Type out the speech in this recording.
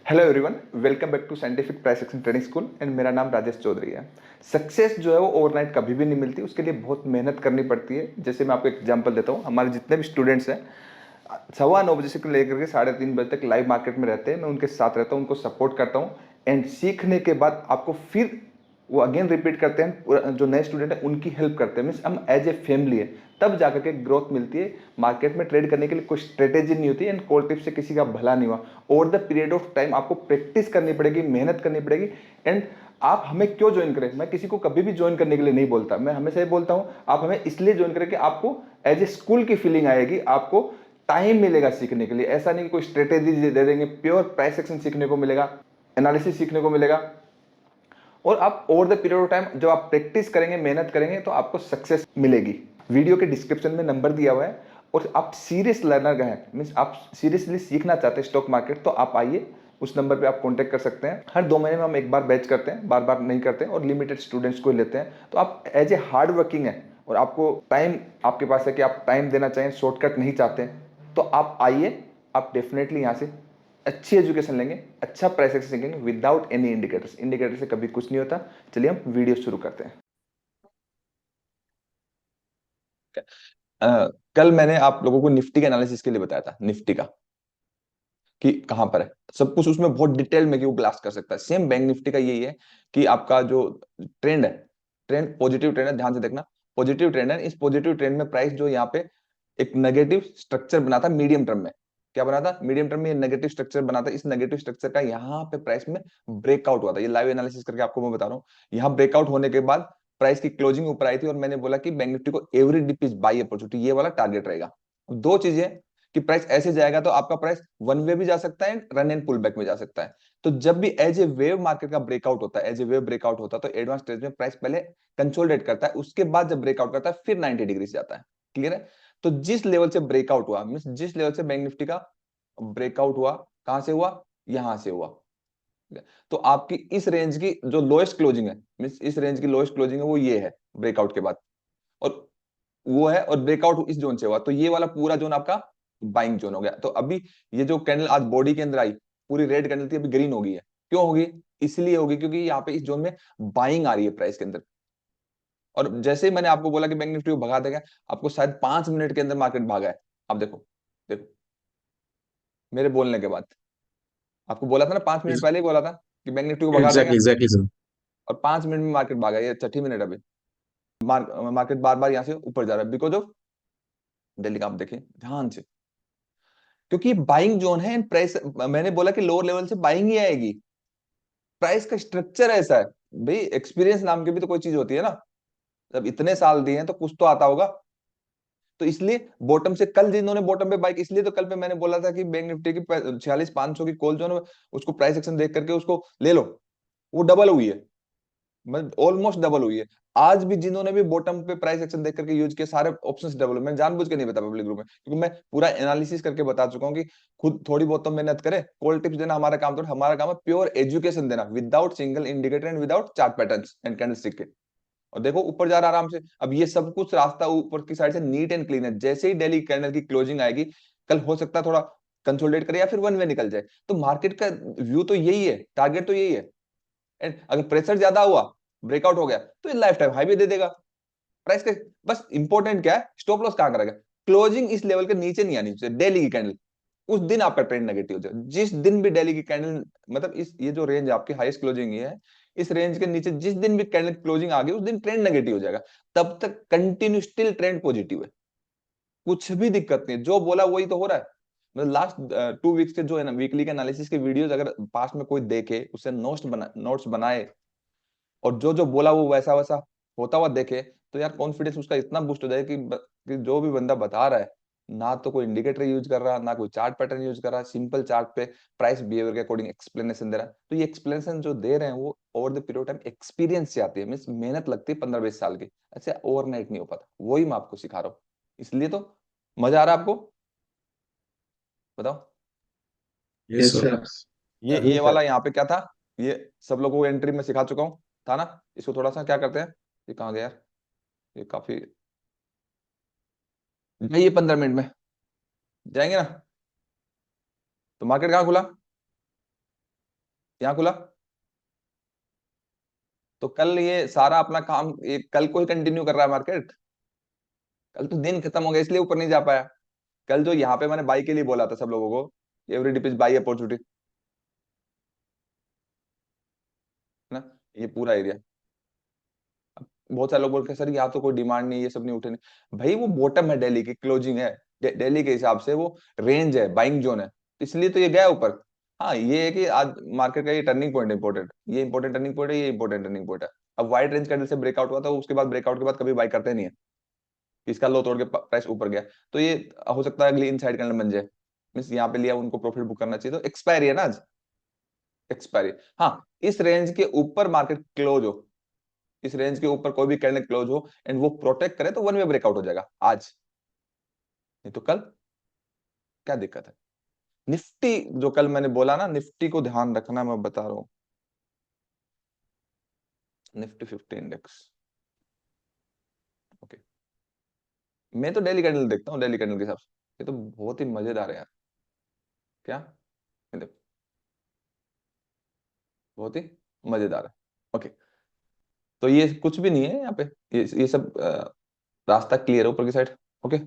Hello everyone, welcome back to scientific price action trading school and मेरा नाम राजेश चौधरी है। Success जो है वो ओवरनाइट कभी भी नहीं मिलती, उसके लिए बहुत मेहनत करनी पड़ती है। जैसे मैं आपको एग्जांपल देता हूँ, हमारे जितने भी स्टूडेंट्स हैं 9:15 बजे से लेकर के 3:30 बजे तक लाइव मार्केट में रहते हैं। मैं उनके साथ रहता हूँ, उनको सपोर्ट करता हूँ एंड सीखने के बाद आपको फिर वो अगेन रिपीट करते हैं। जो नए स्टूडेंट है उनकी हेल्प करते हैं, मीन्स हम एज ए फैमिली है, तब जाकर के ग्रोथ मिलती है। मार्केट में ट्रेड करने के लिए कोई स्ट्रेटेजी नहीं होती एंड कोल्ड टिप से किसी का भला नहीं हुआ। Over the period of time आपको प्रैक्टिस करनी पड़ेगी, मेहनत करनी पड़ेगी। एंड आप हमें क्यों ज्वाइन करें, मैं किसी को कभी भी ज्वाइन करने के लिए नहीं बोलता, मैं हमेशा ये बोलता हूं आप हमें इसलिए ज्वाइन करें कि आपको एज ए स्कूल की फीलिंग आएगी, आपको टाइम मिलेगा सीखने के लिए। ऐसा नहीं कि कोई स्ट्रेटेजी दे देंगे, प्योर प्राइस एक्शन सीखने को मिलेगा, एनालिसिस सीखने को मिलेगा। और आप over the period of time जब आप प्रैक्टिस करेंगे, मेहनत करेंगे, तो आपको सक्सेस मिलेगी। वीडियो के डिस्क्रिप्शन में नंबर दिया हुआ है, और आप सीरियस लर्नर हैं, मीन्स आप सीरियसली सीखना चाहते हैं स्टॉक मार्केट, तो आप आइए, उस नंबर पे आप कांटेक्ट कर सकते हैं। हर 2 महीने में हम एक बार बैच करते हैं, बार बार नहीं करते हैं, और लिमिटेड स्टूडेंट्स को लेते हैं। तो आप एज ए हार्ड वर्किंग है और आपको टाइम आपके पास है कि आप टाइम देना चाहें, शॉर्टकट नहीं चाहते, तो आप आइए। आप डेफिनेटली यहाँ से अच्छी एजुकेशन लेंगे, अच्छा प्राइस एक्शन सीखेंगे विदाउट एनी इंडिकेटर्स। इंडिकेटर से कभी कुछ नहीं होता। चलिए हम वीडियो शुरू करते हैं। कल मैंने आप लोगों को निफ्टी के एनालिसिस के लिए बताया था, निफ्टी का कि कहां पर है सब कुछ, उसमें बहुत डिटेल में कि वो ग्लास कर सकता है। सेम बैंक निफ्टी का यही है कि आपका जो ट्रेंड है, ट्रेंड पॉजिटिव ट्रेंड है, ध्यान से देखना। पॉजिटिव ट्रेंड है, इस पॉजिटिव ट्रेंड में प्राइस जो यहाँ पे एक नेगेटिव स्ट्रक्चर बना था मीडियम टर्म में। क्या बना था मीडियम टर्म में? ये नेगेटिव स्ट्रक्चर बना था। इस नेगेटिव स्ट्रक्चर का यहाँ पे प्राइस में ब्रेकआउट हुआ था। ये लाइव एनालिसिस करके आपको मैं बता रहा हूँ। यहाँ ब्रेकआउट होने के बाद प्राइस की क्लोजिंग ऊपर आई थी, और मैंने बोला कि बैंक निफ्टी को every dip is buy opportunity, ये वाला टारगेट रहेगा। दो चीजें कि प्राइस ऐसे जाएगा तो आपका प्राइस वन वे भी जा सकता है, रन एंड पुल बैक में जा सकता है। तो जब भी एज ए वेव मार्केट का ब्रेकआउट होता है, एज ए वेव ब्रेकआउट होता है, तो एडवांस स्टेज में प्राइस पहले कंसोलिडेट करता है, उसके बाद जब ब्रेकआउट करता है फिर 90 डिग्री से जाता है। क्लियर है? तो जिस लेवल से ब्रेकआउट हुआ, मीन जिस लेवल से बैंक निफ्टी का ब्रेकआउट हुआ, कहां से हुआ? यहां से हुआ। तो आपकी इस रेंज की जो लोएस्ट क्लोजिंग है, मीन इस रेंज की लोएस्ट क्लोजिंग है, वो ये है ब्रेकआउट के बाद। और वो है, और ब्रेकआउट इस जोन से हुआ, तो ये वाला पूरा जोन आपका बाइंग जोन हो गया। तो अभी ये जो कैंडल आज बॉडी के अंदर आई, पूरी रेड कैंडल थी, अभी ग्रीन हो गई है। क्यों होगी? इसलिए होगी क्योंकि यहाँ पे इस जोन में बाइंग आ रही है प्राइस के अंदर। और जैसे ही मैंने आपको बोला कि बैंक निफ्टी को भगा देगा, आपको शायद 5 मिनट के अंदर मार्केट भागा है। आप देखो, देखो मेरे बोलने के बाद। आपको बोला था ना, 5 मिनट पहले ही बोला था कि बैंक निफ्टी को भगा देगा, एग्जैक्टली एग्जैक्टली सर। और 5 मिनट में मार्केट भागा। ये छठी मिनट अभी मार्केट बार बार यहाँ से ऊपर जा रहा है बिकॉज ऑफ दिल्ली का। आप देखिए ध्यान से, क्योंकि बाइंग जोन है। प्राइस, मैंने बोला कि लोअर लेवल से बाइंग ही आएगी। प्राइस का स्ट्रक्चर ऐसा है। भाई एक्सपीरियंस नाम की भी तो कोई चीज होती है ना। जब इतने साल दिए हैं तो कुछ तो आता होगा। तो इसलिए बॉटम से कल जिन्होंने बॉटम पे बाइक, इसलिए तो कल पे मैंने बोला था कि बैंक निफ्टी की 46,500 की कॉल जो है, उसको प्राइस एक्शन देख करके उसको ले लो। वो डबल हुई है, मतलब ऑलमोस्ट डबल हुई है। आज भी जिन्होंने भी बॉटम पे प्राइस एक्शन देख करके यूज किए, सारे ऑप्शंस डबल हुए। मैं जानबूझ के नहीं बता पब्लिक ग्रुप में, क्योंकि मैं पूरा एनालिसिस करके बता चुका हूँ कि खुद थोड़ी बहुत तो मेहनत करे। कॉल टिप्स देना हमारा काम, तो हमारा काम है प्योर एजुकेशन देना, without single indicator and without chart patterns and candlestick के। और देखो ऊपर जा रहा है आराम से। अब ये सब कुछ रास्ता ऊपर की साइड से नीट एंड क्लीन है। जैसे ही डेली कैंडल की क्लोजिंग आएगी, कल हो सकता है थोड़ा कंसोलिडेट करे या फिर वन वे निकल जाए। तो मार्केट का व्यू तो यही है, टारगेट तो यही है। एंड अगर प्रेशर ज्यादा हुआ, ब्रेकआउट हो गया, तो ये लाइफ टाइम हाई भी दे देगा प्राइस के। बस इंपॉर्टेंट क्या है? स्टॉप लॉस कहां करेगा? क्लोजिंग इस लेवल के नीचे नहीं आनी चाहिए डेली की कैंडल। उस दिन आपका ट्रेंड नेगेटिव हो जाए। जिस दिन भी डेली की कैंडल, मतलब इस ये जो रेंज आपकी हाईएस्ट क्लोजिंग है, इस रेंज के नीचे जिस दिन भी कैंडल क्लोजिंग आ गई, उस दिन ट्रेंड नेगेटिव हो जाएगा। तब तक कंटिन्यू स्टिल ट्रेंड पॉजिटिव है, कुछ भी दिक्कत नहीं। जो बोला वही तो हो रहा है। मतलब लास्ट 2 वीक्स के जो है ना, वीकली के एनालिसिस के वीडियोस अगर पास में कोई देखे, उससे नोट्स बनाए, और जो जो बोला वो वैसा वैसा होता हुआ देखे, तो यार कॉन्फिडेंस उसका इतना बूस्ट हो जाए कि जो भी बंदा बता रहा है, ना तो कोई इंडिकेटर यूज कर रहा, ना कोई चार्ट पैटर्न यूज कर रहा, सिंपल चार्ट पे प्राइस बिहेवियर के अकॉर्डिंग एक्सप्लेनेशन दे रहा है। तो ये एक्सप्लेनेशन जो दे रहे हैं वो over the period time experience से आती है, मीन मेहनत लगती है 15-20 साल की। ऐसे ओवरनाइट नहीं हो पाता। वही मैं आपको सिखा रहा हूँ, इसलिए तो मजा आ रहा है आपको। बताओ। Yes sir. ये वाला यहाँ पे क्या था? ये सब लोगों को एंट्री में सिखा चुका हूँ था ना। इसको थोड़ा सा क्या करते हैं, ये कहाँ गया यार? ये काफी, जाइए 15 मिनट में जाएंगे ना। तो मार्केट कहाँ खुला? यहाँ खुला, तो कल ये सारा अपना काम ये कल को ही कंटिन्यू कर रहा है मार्केट। कल तो दिन खत्म हो गया इसलिए ऊपर नहीं जा पाया। कल जो यहाँ पे मैंने बाई के लिए बोला था सब लोगों को, every dip is buy opportunity, है ना, ये पूरा एरिया। बहुत सारे लोग बोलते हैं सर यहाँ तो कोई डिमांड नहीं, ये सब नहीं उठे नहीं। भाई वो बॉटम है, दिल्ली की क्लोजिंग है, दिल्ली के हिसाब से वो रेंज है, बाइंग जोन है, इसलिए तो ये गया ऊपर। हाँ ये है कि आज मार्केट का ये टर्निंग पॉइंट इंपॉर्टेंट, ये इंपॉर्टेंट टर्निंग पॉइंट है, ये इंपॉर्टेंट टर्निंग पॉइंट है। अब वाइड रेंज कैंडल से ब्रेकआउट हुआ था, उसके बाद ब्रेकआउट के बाद कभी बाई करते नहीं है, इसका लो तोड़ के प्राइस ऊपर गया, तो ये हो सकता है अगली इनसाइड कैंडल बन जाए, मींस यहाँ पे लिया उनको प्रॉफिट बुक करना चाहिए। तो एक्सपायरी है ना आज, एक्सपायरी। हाँ इस रेंज के ऊपर मार्केट क्लोज हो, इस रेंज के ऊपर कोई भी कैंडल क्लोज हो एंड वो प्रोटेक्ट करे तो वन वे ब्रेकआउट हो जाएगा आज, नहीं तो कल क्या दिक्कत है। निफ्टी जो कल मैंने बोला ना, निफ्टी को ध्यान रखना, मैं बता रहा हूं, निफ्टी 50 इंडेक्स। ओके, मैं तो डेली कैंडल देखता हूँ, डेली कैंडल के हिसाब से ये तो बहुत ही मजेदार है यार। क्या, ये देखो, बहुत ही मजेदार है। ओके, तो ये कुछ भी नहीं है यहाँ पे, ये सब रास्ता क्लियर है ऊपर की साइड। ओके,